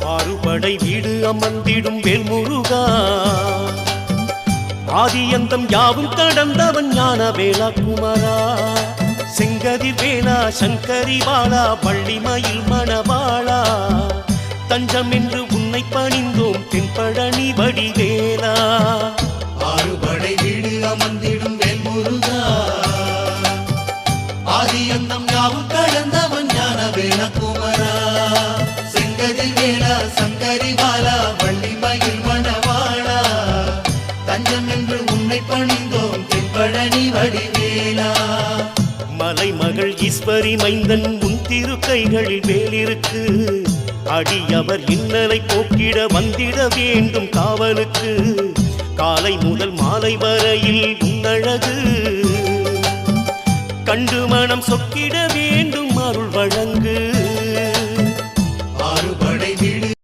ஆறுபடை வீடு அமர்ந்திடும் வேல்முருகா, ஆதியந்தம் யாவும் கடந்தவன் ஞான வேலா குமரா. செங்கதி வேளா சங்கரி பாலா பள்ளிமயில் மணவாளா, தஞ்சம் என்று உன்னை பணிந்தோம் தென்பழனி வடிவேலா. ஆறுபடை வீடு அமர்ந்திடும் வேல்முருகா, ஆதியந்தம் யாவும் கடந்தவன் ஞான வேலா குமரா. செங்கதி வேளா சங்கரி பாலா வள்ளிமயில் மணவாளா, தஞ்சம் என்று உன்னை பணிந்தோம் தென்பழனி வடிவேலா. மலைமகள் ஈஸ்வரி மைந்தன் உன் திரு கைகளில் வேலிருக்கு, அடியவர் இன்னலை போக்கிட வந்திட வேண்டும் காவலுக்கு. காலை முதல் மாலை வரையில் உன்னழகு கண்டு மனம் சொக்கிட வேண்டும் அருள் வழங்கு.